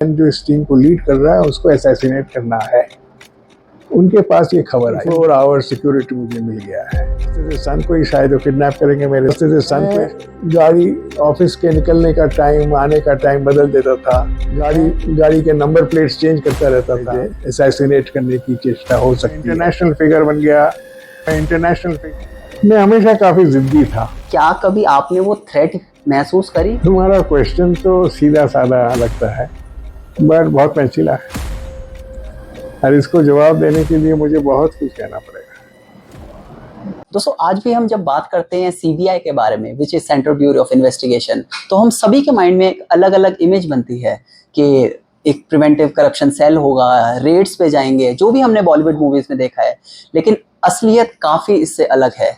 जो इस टीम को लीड कर रहा है उसको असैसिनेट करना है। उनके पास ये खबर आई 4 आवर सिक्योरिटी मुझे मिल गया है। सन को ही शायद किडनैप करेंगे मेरे से। सन पे गाड़ी ऑफिस के निकलने का टाइम आने का टाइम बदल देता था, गाड़ी के नंबर प्लेट्स चेंज करता रहता था। असैसिनेट करने की चेष्टा हो सकती है। इंटरनेशनल फिगर बन गया। इंटरनेशनल फिगर मैं हमेशा काफी जिद्दी था। क्या कभी आपने वो थ्रेट महसूस करी? तुम्हारा क्वेश्चन तो सीधा साधा लगता है बट बहुत पेचीदा है और इसको जवाब देने के लिए मुझे बहुत कुछ कहना पड़ेगा। दोस्तों, आज भी हम जब बात करते हैं सीबीआई के बारे में, which is central bureau of investigation, तो हम सभी के माइंड में एक अलग अलग इमेज बनती है कि एक प्रिवेंटिव करप्शन सेल होगा, रेड्स पे जाएंगे, जो भी हमने बॉलीवुड मूवीज में देखा है। लेकिन असलियत काफ़ी इससे अलग है।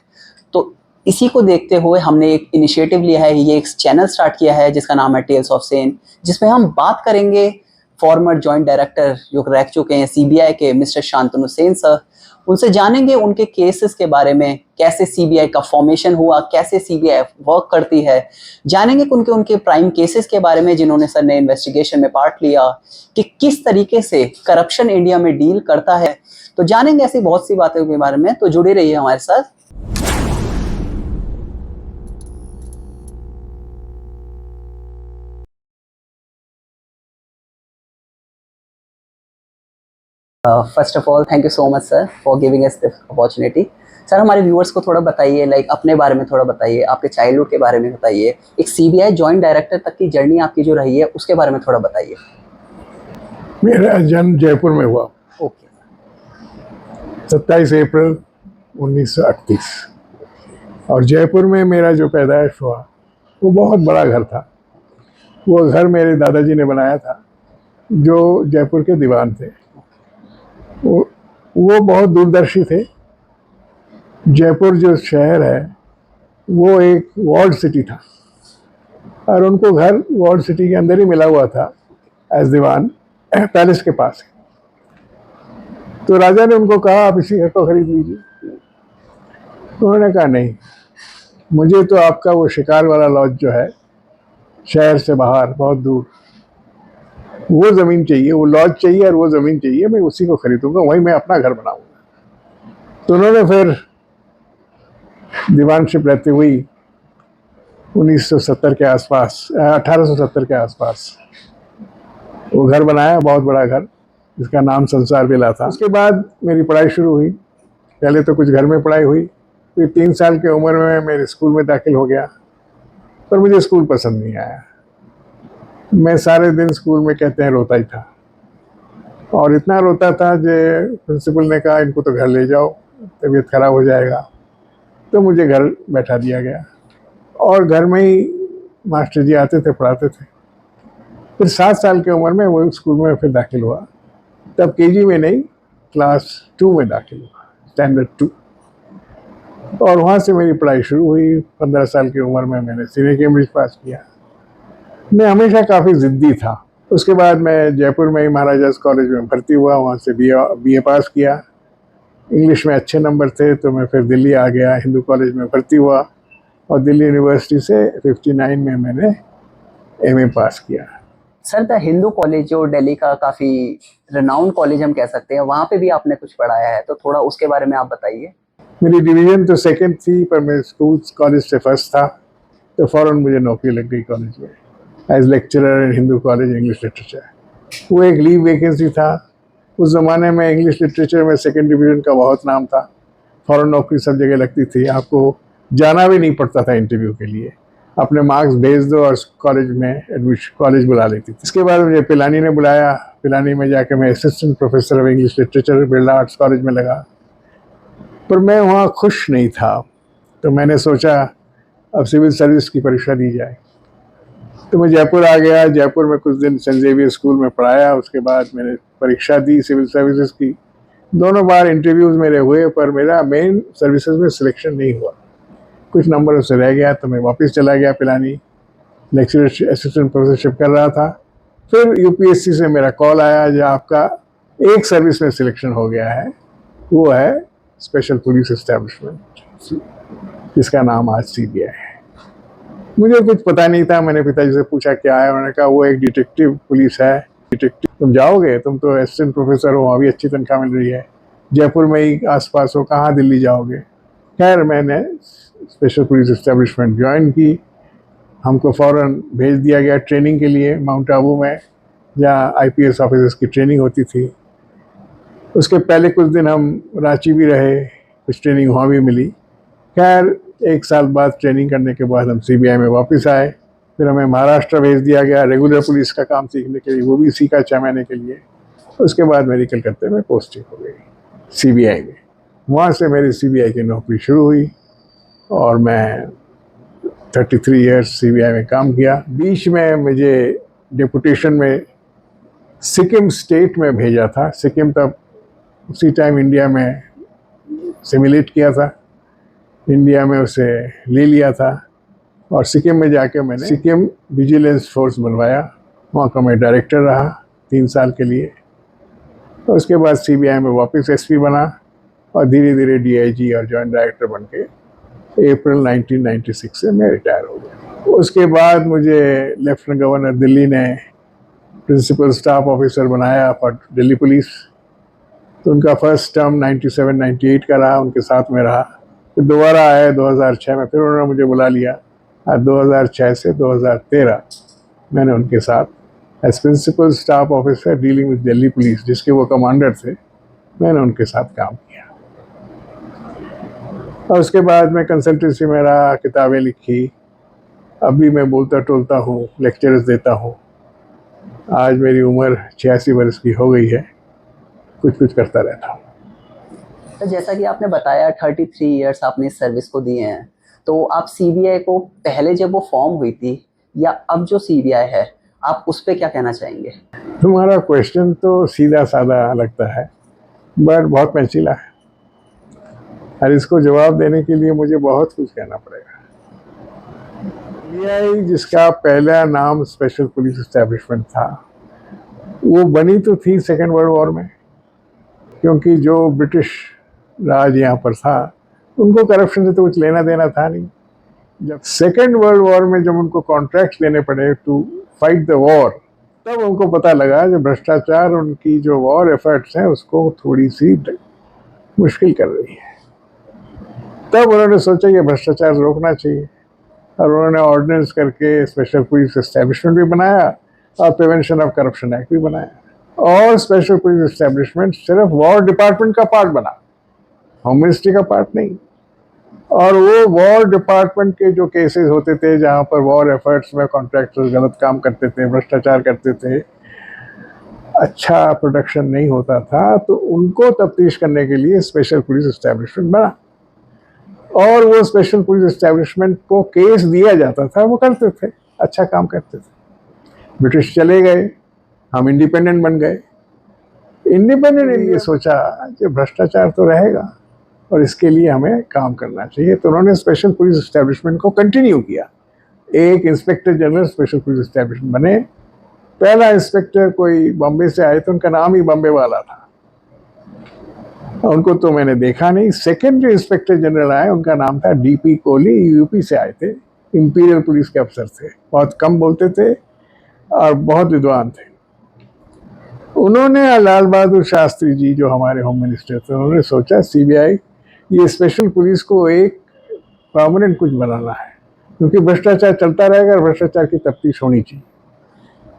तो इसी को देखते हुए हमने एक इनिशिएटिव लिया है, ये एक चैनल स्टार्ट किया है जिसका नाम है टेल्स ऑफ सेन, जिसमें हम बात करेंगे फॉर्मर जॉइंट डायरेक्टर जो रह चुके हैं सीबीआई के, मिस्टर शांतनु सेन सर। उनसे जानेंगे उनके केसेस के बारे में, कैसे सीबीआई का फॉर्मेशन हुआ, कैसे सीबीआई वर्क करती है। जानेंगे उनके प्राइम केसेस के बारे में जिन्होंने सर ने इन्वेस्टिगेशन में पार्ट लिया, कि किस तरीके से करप्शन इंडिया में डील करता है। तो जानेंगे ऐसी बहुत सी बातों के बारे में, तो जुड़े रहिए हमारे साथ। First of all thank you so much sir for giving us this opportunity. Sir, हमारे व्यूअर्स को थोड़ा बताइए, लाइक अपने बारे में थोड़ा बताइए, आपके चाइल्डहुड के बारे में बताइए, एक सीबीआई जॉइंट डायरेक्टर तक की जर्नी आपकी जो रही है उसके बारे में थोड़ा बताइए। मेरा जन्म जयपुर में हुआ। ओके। 27 अप्रैल 1938 और जयपुर में मेरा जो पैदाइश हुआ वो बहुत बड़ा घर था। वो घर मेरे दादाजी ने बनाया था जो जयपुर के दीवान थे। वो बहुत दूरदर्शी थे। जयपुर जो शहर है वो एक वॉल्ड सिटी था और उनको घर वॉल्ड सिटी के अंदर ही मिला हुआ था एज दीवान, पैलेस के पास। तो राजा ने उनको कहा आप इसी घर को खरीद लीजिए। उन्होंने कहा नहीं, मुझे तो आपका वो शिकार वाला लॉज जो है शहर से बाहर बहुत दूर, वो ज़मीन चाहिए, वो लॉज चाहिए और वो ज़मीन चाहिए, मैं उसी को खरीदूंगा, वहीं मैं अपना घर बनाऊंगा। तो उन्होंने फिर दीवानशिप रहती हुई 1970 के आसपास, 1870 के आसपास वो घर बनाया, बहुत बड़ा घर जिसका नाम संसार विला था। उसके बाद मेरी पढ़ाई शुरू हुई। पहले तो कुछ घर में पढ़ाई हुई, फिर 3 साल की उम्र में मेरे स्कूल में दाखिल हो गया, पर मुझे स्कूल पसंद नहीं आया। मैं सारे दिन स्कूल में कहते हैं रोता ही था और इतना रोता था कि प्रिंसिपल ने कहा इनको तो घर ले जाओ, तबीयत खराब हो जाएगा। तो मुझे घर बैठा दिया गया और घर में ही मास्टर जी आते थे, पढ़ाते थे। फिर 7 साल की उम्र में वो स्कूल में फिर दाखिल हुआ। तब केजी में नहीं, क्लास 2 में दाखिल हुआ, स्टैंडर्ड 2। और वहाँ से मेरी पढ़ाई शुरू हुई। 15 साल की उम्र में मैंने सीनियर कैम्ब्रिज पास किया। मैं हमेशा काफ़ी ज़िद्दी था। उसके बाद मैं जयपुर में ही महाराजास कॉलेज में भर्ती हुआ, वहाँ से बीए पास किया। इंग्लिश में अच्छे नंबर थे तो मैं फिर दिल्ली आ गया, हिंदू कॉलेज में भर्ती हुआ और दिल्ली यूनिवर्सिटी से 59 में मैंने एमए पास किया। सर, द हिंदू कॉलेज जो दिल्ली का काफ़ी रिनाउंड कॉलेज हम कह सकते हैं, वहाँ पे भी आपने कुछ पढ़ाया है, तो थोड़ा उसके बारे में आप बताइए। मेरी डिवीज़न तो सेकंड थी, पर मैं स्कूल कॉलेज से फर्स्ट था, तो फ़ौरन मुझे नौकरी लग गई कॉलेज में as lecturer in Hindu College English literature. वो एक लीव वैकेंसी था। उस ज़माने में इंग्लिश लिटरेचर में सेकंड डिवीज़न का बहुत नाम था, फ़ौरन नौकरी सब जगह लगती थी, आपको जाना भी नहीं पड़ता था इंटरव्यू के लिए, अपने मार्क्स भेज दो और कॉलेज में एडमिशन, कॉलेज बुला लेती थी। इसके बाद मुझे पिलानी ने बुलाया। पिलानी में जाकर मैं assistant professor of English literature Birla arts college में लगा, पर मैं वहाँ खुश नहीं था। तो मैंने सोचा अब सिविल सर्विस की परीक्षा दी जाए, तो मैं जयपुर आ गया। जयपुर में कुछ दिन सेंट जेवियर स्कूल में पढ़ाया। उसके बाद मैंने परीक्षा दी सिविल सर्विसेज की। दोनों बार इंटरव्यूज़ मेरे हुए, पर मेरा मेन सर्विसेज में सिलेक्शन नहीं हुआ, कुछ नंबरों से रह गया। तो मैं वापस चला गया पिलानी, लेक्चरर असिस्टेंट प्रोफेसरशिप कर रहा था। फिर यूपीएससी से मेरा कॉल आया जो आपका एक सर्विस में सिलेक्शन हो गया है, वो है स्पेशल पुलिस एस्टेब्लिशमेंट, जिसका नाम आज सीबीआई है। मुझे कुछ पता नहीं था। मैंने पिताजी से पूछा क्या है, उन्होंने कहा वो एक डिटेक्टिव पुलिस है डिटेक्टिव, तुम जाओगे, तुम तो असिस्टेंट प्रोफेसर हो, अभी अच्छी तनख्वाह मिल रही है, जयपुर में ही आसपास हो, कहाँ दिल्ली जाओगे। खैर मैंने स्पेशल पुलिस एस्टेब्लिशमेंट ज्वाइन की। हमको फ़ौरन भेज दिया गया ट्रेनिंग के लिए माउंट आबू में, जहाँ आईपीएस ऑफिसर्स की ट्रेनिंग होती थी। उसके पहले कुछ दिन हम रांची भी रहे, कुछ ट्रेनिंग वहाँ भी मिली। खैर 1 साल बाद ट्रेनिंग करने के बाद हम सीबीआई में वापस आए। फिर हमें महाराष्ट्र भेज दिया गया रेगुलर पुलिस का काम सीखने के लिए, वो भी सीखा 6 महीने के लिए। उसके बाद मेरी कलकत्ते में पोस्टिंग हो गई सीबीआई में। वहाँ से मेरी सीबीआई की नौकरी शुरू हुई और मैं 33 ईयर्स सीबीआई में काम किया। बीच में मुझे डिपुटेशन में सिक्किम स्टेट में भेजा था। सिक्किम तब उसी टाइम इंडिया में सिमुलेट किया था, इंडिया में उसे ले लिया था और सिक्किम में जाके मैंने सिक्किम विजिलेंस फोर्स बनवाया। वहाँ का मैं डायरेक्टर रहा 3 साल के लिए। और उसके बाद सीबीआई में वापस एसपी बना और धीरे धीरे डीआईजी और जॉइंट डायरेक्टर बन के अप्रैल 1996 से मैं रिटायर हो गया। उसके बाद मुझे लेफ्टिनेंट गवर्नर दिल्ली ने प्रिंसिपल स्टाफ ऑफिसर बनाया फॉर दिल्ली पुलिस। तो उनका फर्स्ट टर्म 97-98 का रहा, उनके साथ में रहा। फिर दोबारा आया 2006 में, फिर उन्होंने मुझे बुला लिया और 2006 से 2013 मैंने उनके साथ as principal staff officer dealing with Delhi police, जिसके वो कमांडर थे, मैंने उनके साथ काम किया। और उसके बाद मैं कंसल्टेंसी में रहा, किताबें लिखी। अभी मैं बोलता टोलता हूँ, लेक्चर्स देता हूँ। आज मेरी उम्र 86 वर्ष की हो गई है, कुछ कुछ करता रहता हूँ। तो जैसा कि आपने बताया 33 ईयर्स आपने इस सर्विस को दिए हैं, तो आप सीबीआई को पहले जब वो फॉर्म हुई थी या अब जो सीबीआई है, आप उस पर क्या कहना चाहेंगे? तुम्हारा क्वेश्चन तो सीधा साधा लगता है बट बहुत पेचीदा है और इसको जवाब देने के लिए मुझे बहुत कुछ कहना पड़ेगा। सीबीआई, जिसका पहला नाम स्पेशल पुलिस एस्टेब्लिशमेंट था, वो बनी तो थी सेकेंड वर्ल्ड वॉर में, क्योंकि जो ब्रिटिश राज यहाँ पर था उनको करप्शन से तो कुछ लेना देना था नहीं। जब सेकेंड वर्ल्ड वॉर में जब उनको कॉन्ट्रैक्ट लेने पड़े टू फाइट द वॉर, तब उनको पता लगा जो भ्रष्टाचार उनकी जो वॉर एफर्ट्स हैं उसको थोड़ी सी मुश्किल कर रही है। तब उन्होंने सोचा ये भ्रष्टाचार रोकना चाहिए और उन्होंने ऑर्डिनेंस करके स्पेशल पुलिस एस्टेब्लिशमेंट भी बनाया और प्रिवेंशन ऑफ करप्शन एक्ट भी बनाया। और स्पेशल पुलिस एस्टेब्लिशमेंट सिर्फ वॉर डिपार्टमेंट का पार्ट बना, होम मिनिस्ट्री का पार्ट नहीं। और वो वॉर डिपार्टमेंट के जो केसेस होते थे जहाँ पर वॉर एफर्ट्स में कॉन्ट्रैक्टर्स गलत काम करते थे, भ्रष्टाचार करते थे, अच्छा प्रोडक्शन नहीं होता था, तो उनको तफ्तीश करने के लिए स्पेशल पुलिस एस्टेब्लिशमेंट बना। और वो स्पेशल पुलिस एस्टेब्लिशमेंट को केस दिया जाता था, वो करते थे, अच्छा काम करते थे। ब्रिटिश चले गए, हम इंडिपेंडेंट बन गए। इंडिपेंडेंट ये सोचा कि भ्रष्टाचार तो रहेगा और इसके लिए हमें काम करना चाहिए, तो उन्होंने स्पेशल पुलिस एस्टेब्लिशमेंट को कंटिन्यू किया। एक inspector general special police establishment बने। पहला इंस्पेक्टर कोई बॉम्बे से आए थे, उनका नाम ही बॉम्बे वाला था, उनको तो मैंने देखा नहीं। सेकेंड जो इंस्पेक्टर जनरल आए उनका नाम था डीपी कोहली, यूपी से आए थे, इंपीरियल पुलिस के अफसर थे, बहुत कम बोलते थे और बहुत विद्वान थे। उन्होंने लाल बहादुर शास्त्री जी जो हमारे होम मिनिस्टर थे, उन्होंने सोचा सीबीआई ये स्पेशल पुलिस को एक परमानेंट कुछ बनाना है, क्योंकि भ्रष्टाचार चलता रहेगा और भ्रष्टाचार की तफ्तीश होनी चाहिए।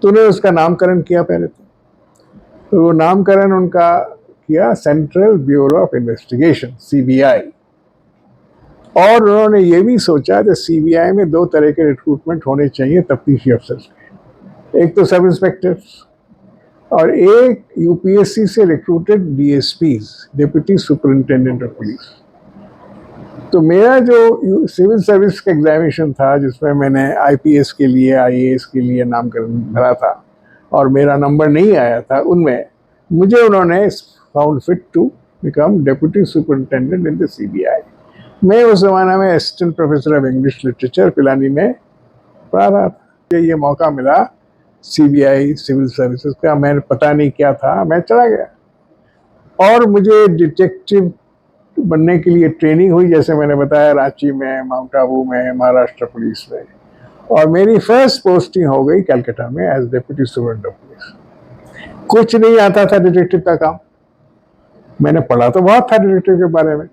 तो उन्होंने उसका नामकरण किया पहले तो वो नामकरण उनका किया central bureau of investigation, CBI. और उन्होंने ये भी सोचा कि सीबीआई में 2 तरह के रिक्रूटमेंट होने चाहिए तफ्तीशी अफसर्स के, एक तो सब इंस्पेक्टर्स और एक यूपीएससी से recruited DSPs, deputy superintendent of police. तो मेरा जो सिविल सर्विस का एग्जामिनेशन था, जिसमें मैंने आईपीएस के लिए, आईएएस के लिए नामकरण भरा था और मेरा नंबर नहीं आया था, उनमें मुझे उन्होंने found fit to become deputy superintendent in the CBI. मैं उस जमाना में assistant professor of English literature Pilani में पढ़ा रहा था। ये मौका मिला सीबीआई सिविल सर्विसेज का, मैंने पता नहीं क्या था, मैं चला गया। और मुझे डिटेक्टिव बनने के लिए ट्रेनिंग हुई, जैसे मैंने बताया, रांची में, माउंट आबू में, महाराष्ट्र पुलिस में। और मेरी फर्स्ट पोस्टिंग हो गई कलकत्ता में as deputy superintendent of police. कुछ नहीं आता था डिटेक्टिव का काम। मैंने पढ़ा तो बहुत था डिटेक्टिव के बारे में,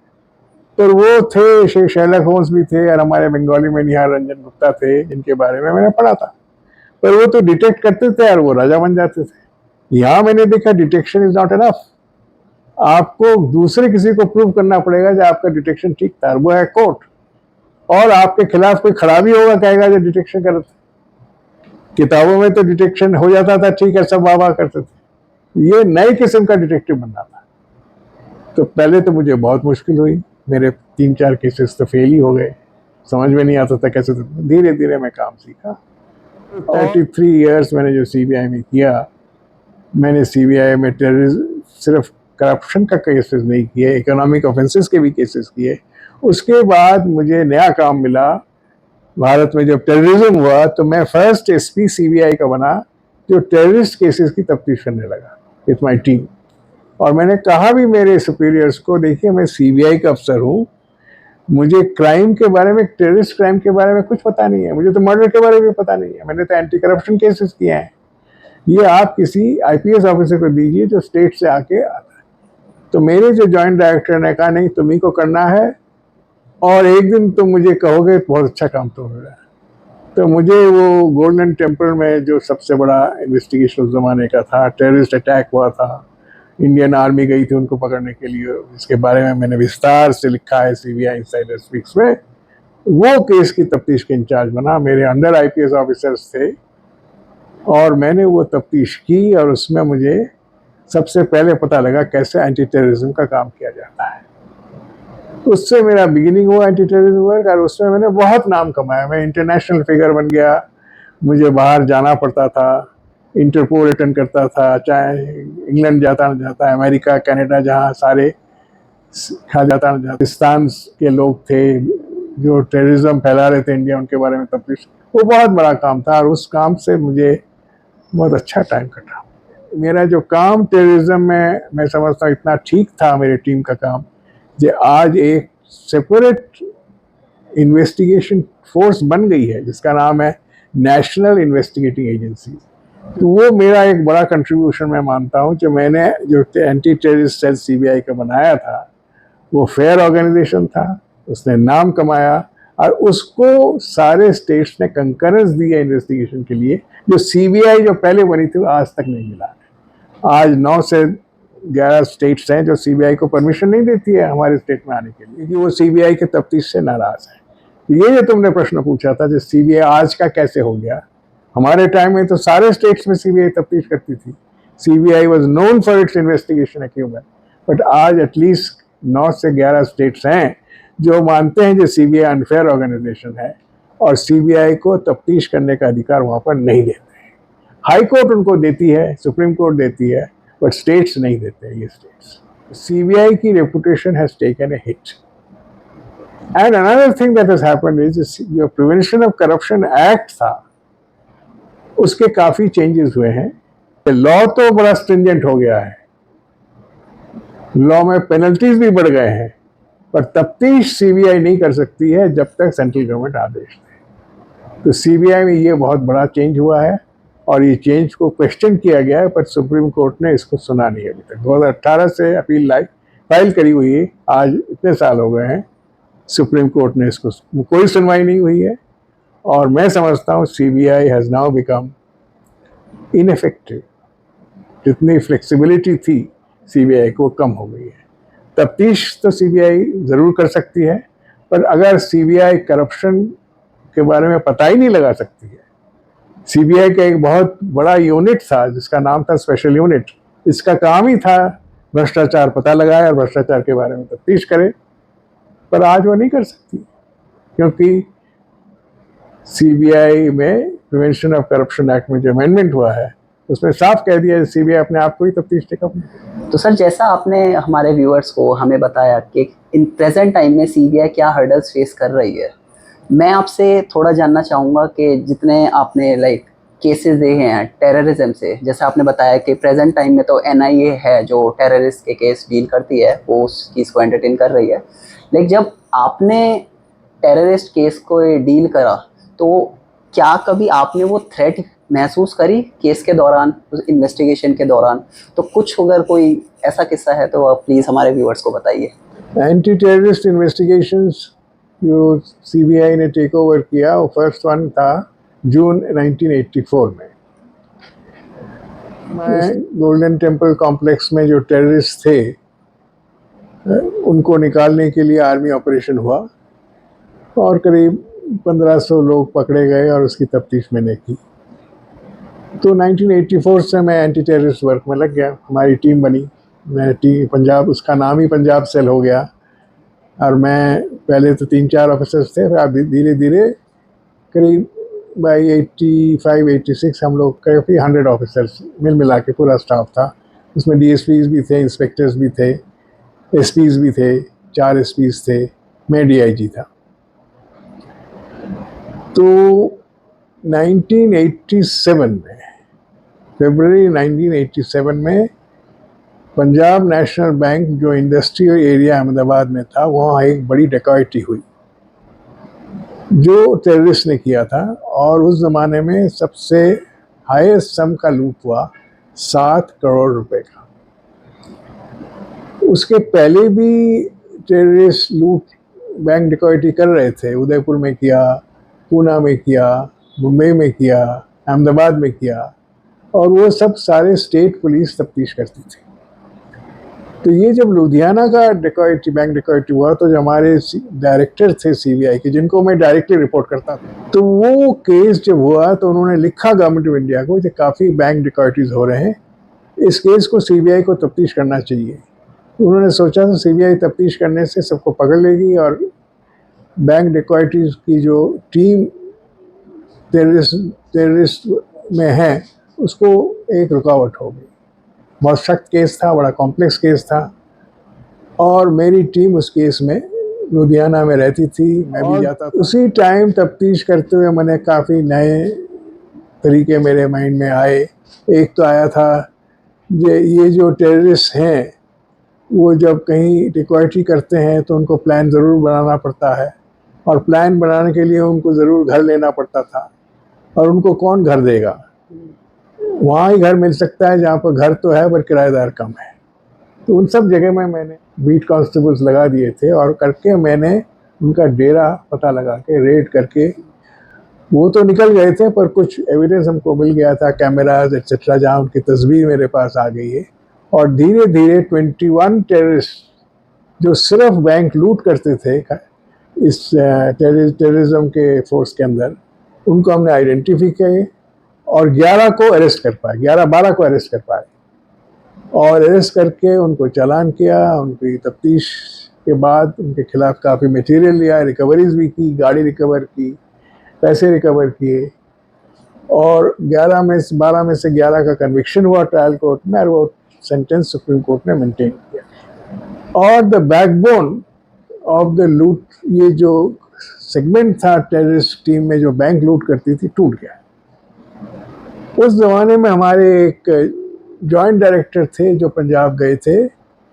पर वो थे शेरलॉक होम्स भी थे और हमारे बंगाली में निहार रंजन गुप्ता थे जिनके बारे में मैंने पढ़ा था, पर वो तो डिटेक्ट करते थे और वो राजा बन जाते थे। यहाँ मैंने देखा डिटेक्शन इज नॉट एनफ, आपको दूसरे किसी को प्रूव करना पड़ेगा कि आपका डिटेक्शन ठीक था, वो है कोर्ट, और आपके खिलाफ कोई खराबी होगा कहेगा जो डिटेक्शन कर। किताबों में तो डिटेक्शन हो जाता था, ठीक है, सब वाह करते थे, ये नए किस्म का डिटेक्टिव बनना था। तो पहले तो मुझे बहुत मुश्किल हुई, मेरे 3-4 केसेस तो फेल ही हो गए, समझ में नहीं आता था कैसे। तो धीरे धीरे मैं काम सीखा। 33 ईयर्स मैंने जो सीबीआई में किया, मैंने सीबीआई में टेररिज्म, सिर्फ करप्शन का केसेस नहीं किए, इकोनॉमिक ऑफेंसेस के भी केसेस किए। उसके बाद मुझे नया काम मिला भारत में, जब टेररिज्म हुआ तो मैं फर्स्ट एसपी सीबीआई का बना जो टेररिस्ट केसेस की तफ्तीश करने लगा विथ माय टीम। और मैंने कहा भी मेरे सुपीरियर्स को, देखिए मैं सीबीआई का अफसर हूँ, मुझे क्राइम के बारे में, टेररिस्ट क्राइम के बारे में कुछ पता नहीं है, मुझे तो मर्डर के बारे में पता नहीं है, मैंने तो एंटी करप्शन केसेस किए हैं, ये आप किसी आईपीएस ऑफिसर को दीजिए जो स्टेट से आके आता है। तो मेरे जो जॉइंट डायरेक्टर ने कहा नहीं तुम्ही को करना है और एक दिन तुम मुझे कहोगे बहुत अच्छा काम तो हो रहा है। तो मुझे वो गोल्डन टेम्पल में जो सबसे बड़ा इन्वेस्टिगेशन उस जमाने का था, टेररिस्ट अटैक हुआ था, इंडियन आर्मी गई थी उनको पकड़ने के लिए, इसके बारे में मैंने विस्तार से लिखा है सीबीआई इनसाइडर स्पीक्स में। वो केस की तफ्तीश के इंचार्ज बना, मेरे अंडर आईपीएस ऑफिसर्स थे और मैंने वो तफ्तीश की और उसमें मुझे सबसे पहले पता लगा कैसे एंटी टेररिज्म का काम किया जाता है। तो उससे मेरा बिगिनिंग हुआ एंटी टेररिज्म वर्क और उसमें मैंने बहुत नाम कमाया, मैं इंटरनेशनल फिगर बन गया, मुझे बाहर जाना पड़ता था, इंटरपोल अटेंड करता था, चाहे इंग्लैंड जाता न जाता, अमेरिका कनाडा जहाँ सारे खा जाता न जाता, पाकिस्तान के लोग थे जो टेररिज्म फैला रहे थे इंडिया, उनके बारे में तफ्तीश, वो बहुत बड़ा काम था और उस काम से मुझे बहुत अच्छा टाइम कटा। मेरा जो काम टेररिज्म में मैं समझता हूँ इतना ठीक था मेरी टीम का काम, जो आज एक सेपरेट इन्वेस्टिगेशन फोर्स बन गई है जिसका नाम है नेशनल इन्वेस्टिगेटिंग एजेंसी। तो वो मेरा एक बड़ा कंट्रीब्यूशन मैं मानता हूँ, जो मैंने जो एंटी टेररिस्ट सेल सीबीआई का बनाया था वो फेयर ऑर्गेनाइजेशन था, उसने नाम कमाया और उसको सारे स्टेट्स ने कंकरेंस दिया इन्वेस्टिगेशन के लिए, जो सीबीआई जो पहले बनी थी वो आज तक नहीं मिला। आज 9 से 11 स्टेट्स हैं जो सीबीआई को परमिशन नहीं देती है हमारे स्टेट में आने के लिए, क्योंकि वो सीबीआई के तफ्तीश से नाराज है। ये जो तुमने प्रश्न पूछा था जो सीबीआई आज का कैसे हो गया, हमारे टाइम में तो सारे स्टेट्स में सीबीआई तफ्तीश करती थी, CBI was known for its investigation acumen, but आज एटलीस्ट 9 से 11 स्टेट्स हैं जो मानते हैं जो सीबीआई अनफेयर ऑर्गेनाइजेशन है और सीबीआई को तफ्तीश करने का अधिकार वहाँ पर नहीं देते हैं। हाई कोर्ट उनको देती है, सुप्रीम कोर्ट देती है, बट स्टेट्स नहीं देते हैं। ये स्टेट्स, सीबीआई की reputation has taken a hit. And another thing that has happened is जो प्रिवेंशन ऑफ करप्शन एक्ट था उसके काफी चेंजेस हुए हैं। लॉ तो बड़ा स्ट्रिंजेंट हो गया है, लॉ में पेनल्टीज भी बढ़ गए हैं, पर तफ्तीश सीबीआई नहीं कर सकती है जब तक सेंट्रल गवर्नमेंट आदेश दे। तो सीबीआई में ये बहुत बड़ा चेंज हुआ है और ये चेंज को क्वेश्चन किया गया है, पर सुप्रीम कोर्ट ने इसको सुना नहीं अभी तक। 2018 से अपील फाइल करी हुई है, आज इतने साल हो गए हैं, सुप्रीम कोर्ट ने इसको कोई सुनवाई नहीं हुई है और मैं समझता हूँ CBI has now become ineffective. जितनी फ्लेक्सिबिलिटी थी सीबीआई को कम हो गई है। तफ्तीश तो सीबीआई ज़रूर कर सकती है, पर अगर सीबीआई करप्शन के बारे में पता ही नहीं लगा सकती है, सीबीआई का एक बहुत बड़ा यूनिट था जिसका नाम था स्पेशल यूनिट, इसका काम ही था भ्रष्टाचार पता लगाए और भ्रष्टाचार के बारे में तफ्तीश करे, पर आज वो नहीं कर सकती क्योंकि सीबीआई में प्रिवेंशन ऑफ करप्शन एक्ट में जो अमेंडमेंट हुआ है उसमें साफ कह दिया है सीबीआई अपने आप को ही तफ्तीश टेकअप। तो सर, जैसा आपने हमारे व्यूअर्स को हमें बताया कि इन प्रेजेंट टाइम में सीबीआई क्या हर्डल्स फेस कर रही है, मैं आपसे थोड़ा जानना चाहूँगा कि जितने आपने केसेस देखे हैं टेररिज्म से, जैसा आपने बताया कि प्रेजेंट टाइम में तो एनआईए है जो टेररिस्ट के केस डील करती है, वो उस केस को एंटरटेन कर रही है, लेकिन जब आपने टेररिस्ट केस को डील करा तो क्या कभी आपने वो थ्रेट महसूस करी केस के दौरान, उस इन्वेस्टिगेशन के दौरान? तो कुछ अगर कोई ऐसा किस्सा है तो आप प्लीज़ हमारे व्यूअर्स को बताइए। एंटी टेररिस्ट इन्वेस्टिगेशंस जो सीबीआई ने टेक ओवर किया, वो फर्स्ट वन था जून 1984 में। मैं गोल्डन टेम्पल कॉम्प्लेक्स में जो टेररिस्ट थे उनको निकालने के लिए आर्मी ऑपरेशन हुआ और करीब 1500 लोग पकड़े गए और उसकी तफ्तीश मैंने की। तो 1984 से मैं एंटी टेररिस्ट वर्क में लग गया, हमारी टीम बनी। मैं टीम पंजाब, उसका नाम ही पंजाब सेल हो गया। और मैं पहले तो 3-4 ऑफिसर्स थे, फिर धीरे धीरे करीब बाई 85-86 हम लोग काफ़ी 100 ऑफिसर्स मिल मिला के पूरा स्टाफ था। उसमें डीएसपीज भी थे, इंस्पेक्टर्स भी थे, एसपीज भी थे, 4 एसपीज थे, मैं डीआईजी था। तो 1987 में, फरवरी 1987 में पंजाब नेशनल बैंक जो इंडस्ट्रियल एरिया अहमदाबाद में था, वहाँ एक बड़ी डकैती हुई जो टेररिस्ट ने किया था। और उस ज़माने में सबसे हाईएस्ट सम का लूट हुआ 7 करोड़ रुपए का। उसके पहले भी टेररिस्ट लूट बैंक डकैती कर रहे थे, उदयपुर में किया, पूना में किया, मुंबई में किया, अहमदाबाद में किया, और वो सब सारे स्टेट पुलिस तफ्तीश करती थी। तो ये जब लुधियाना का डकैती, बैंक डकैती हुआ, तो जो हमारे डायरेक्टर थे सीबीआई के, जिनको मैं डायरेक्टली रिपोर्ट करता था, तो वो केस जब हुआ तो उन्होंने लिखा गवर्नमेंट ऑफ इंडिया को कि काफ़ी बैंक डकैतीज हो रहे हैं, इस केस को सीबीआई को तफ्तीश करना चाहिए। उन्होंने सोचा था सीबीआई तफ्तीश करने से सबको पकड़ लेगी और बैंक डकैतीज की जो टीम टेररिस्ट में है उसको एक रुकावट होगी। बहुत सख्त केस था, बड़ा कॉम्प्लेक्स केस था, और मेरी टीम उस केस में लुधियाना में रहती थी, मैं भी जाता था। उसी टाइम तफ्तीश करते हुए मैंने काफ़ी नए तरीके मेरे माइंड में आए। एक तो आया था ये जो टेररिस्ट हैं वो जब कहीं डकैती करते हैं तो उनको प्लान ज़रूर बनाना पड़ता है, और प्लान बनाने के लिए उनको ज़रूर घर लेना पड़ता था, और उनको कौन घर देगा? वहाँ ही घर मिल सकता है जहाँ पर घर तो है पर किराएदार कम है। तो उन सब जगह में मैंने बीट कांस्टेबल्स लगा दिए थे, और करके मैंने उनका डेरा पता लगा के रेड करके, वो तो निकल गए थे पर कुछ एविडेंस हमको मिल गया था, कैमराज एक्सेट्रा, जहाँ उनकी तस्वीर मेरे पास आ गई है। और धीरे धीरे 21 टेररिस्ट जो सिर्फ बैंक लूट करते थे इस टेररिज्म के फोर्स के अंदर, उनको हमने आइडेंटिफाई किए और 11 को अरेस्ट कर पाए, 11-12 को अरेस्ट कर पाए, और अरेस्ट करके उनको चालान किया। उनकी तफ्तीश के बाद उनके खिलाफ काफ़ी मटेरियल लिया, रिकवरीज भी की, गाड़ी रिकवर की, पैसे रिकवर किए, और 12 में से 11 का कन्विक्शन हुआ ट्रायल कोर्ट में, और वो सेंटेंस सुप्रीम कोर्ट ने मेंटेन किया। और द बैकबोन ऑफ द लूट, ये जो सेगमेंट था टेररिस्ट टीम में जो बैंक लूट करती थी, टूट गया। उस ज़माने में हमारे एक जॉइंट डायरेक्टर थे जो पंजाब गए थे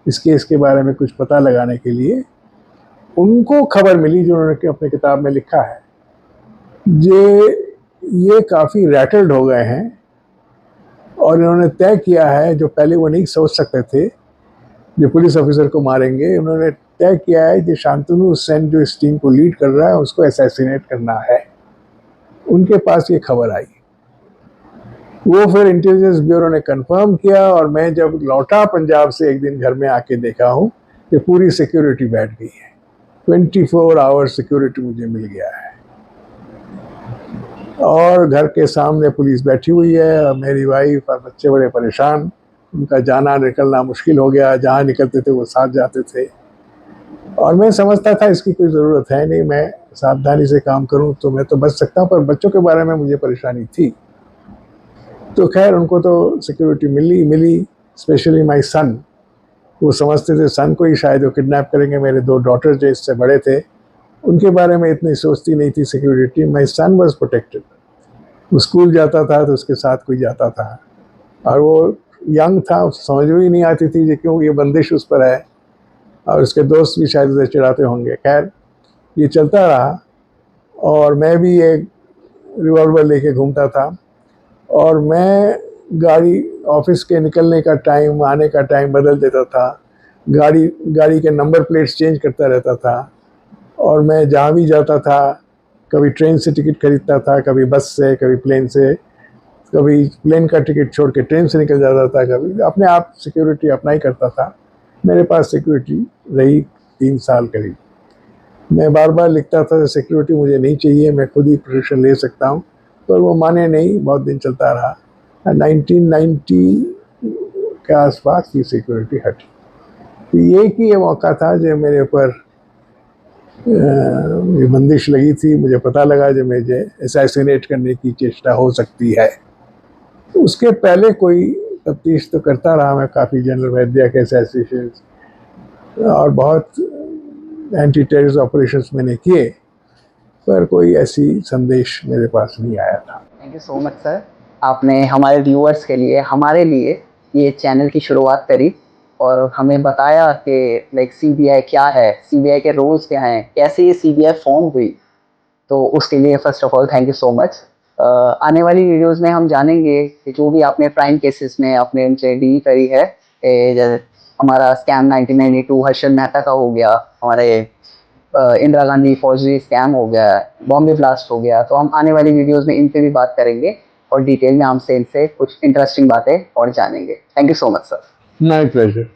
इस केस के बारे में कुछ पता लगाने के लिए। उनको खबर मिली, जो उन्होंने अपने किताब में लिखा है, ये काफ़ी रैटल्ड हो गए हैं, और इन्होंने तय किया है, जो पहले वो नहीं सोच सकते थे जो पुलिस ऑफिसर को मारेंगे, उन्होंने तय किया है कि शांतनु सेन जो इस टीम को लीड कर रहा है उसको असैसिनेट करना है। उनके पास ये खबर आई, वो फिर इंटेलिजेंस ब्यूरो ने कंफर्म किया, और मैं जब लौटा पंजाब से एक दिन घर में आके देखा हूँ कि पूरी सिक्योरिटी बैठ गई है, 24 आवर सिक्योरिटी मुझे मिल गया है, और घर के सामने पुलिस बैठी हुई है, और मेरी वाइफ और बच्चे बड़े परेशान, उनका जाना निकलना मुश्किल हो गया, जहाँ निकलते थे वो साथ जाते थे। और मैं समझता था इसकी कोई ज़रूरत है नहीं, मैं सावधानी से काम करूं तो मैं तो बच सकता हूं, पर बच्चों के बारे में मुझे परेशानी थी। तो खैर उनको तो सिक्योरिटी मिली, स्पेशली माय सन। वो समझते थे सन को ही शायद वो किडनैप करेंगे। मेरे 2 डॉटर जो इससे बड़े थे, उनके बारे में इतनी सोचती नहीं थी security. My son was protected. वो स्कूल जाता था तो उसके साथ कोई जाता था, और वो यंग था, समझ में ही नहीं आती थी क्यों ये बंदिश उस पर है, और उसके दोस्त भी शायद उसे चिढ़ाते होंगे। खैर ये चलता रहा, और मैं भी एक रिवॉल्वर लेके घूमता था, और मैं गाड़ी ऑफिस के निकलने का टाइम, आने का टाइम बदल देता था, गाड़ी के नंबर प्लेट्स चेंज करता रहता था। और मैं जहाँ भी जाता था, कभी ट्रेन से टिकट खरीदता था, कभी बस से, कभी प्लेन से, कभी प्लेन का टिकट छोड़ के ट्रेन से निकल जाता था, कभी अपने आप सिक्योरिटी अपना ही करता था। मेरे पास सिक्योरिटी रही 3 साल करीब। मैं बार बार लिखता था सिक्योरिटी मुझे नहीं चाहिए, मैं खुद ही प्रोटेक्शन ले सकता हूँ, पर वो माने नहीं। बहुत दिन चलता रहा। 1990 के आसपास की सिक्योरिटी हटी। तो ये मौका था जब मेरे ऊपर ये बंदिश लगी थी। मुझे पता लगा जब मुझे असैसिनेट करने की चेष्टा हो सकती है। तो उसके पहले कोई तफ्तीश तो करता रहा मैं, काफ़ी जनरल वैद्या के असैसिनेशन और बहुत एंटी टेररिस्ट ऑपरेशंस मैंने किए, पर कोई ऐसी संदेश मेरे पास नहीं आया था। Thank you so much sir, आपने हमारे व्यूअर्स के लिए, हमारे लिए ये चैनल की शुरुआत करी और हमें बताया कि लाइक सीबीआई क्या है, सीबीआई के रोल्स क्या हैं, कैसे ये सीबीआई फॉर्म हुई। तो उसके लिए first of all thank you so much. आने वाली वीडियोस में हम जानेंगे कि जो भी आपने प्राइम केसेस में आपने उनसे डील करी है, जैसे हमारा स्कैम 1992 हर्षल मेहता का हो गया, हमारे इंदिरा गांधी फौजी स्कैम हो गया, बॉम्बे ब्लास्ट हो गया, तो हम आने वाली वीडियोस में इन पे भी बात करेंगे और डिटेल में हमसे इनसे कुछ इंटरेस्टिंग बातें और जानेंगे। Thank you so much sir. My pleasure.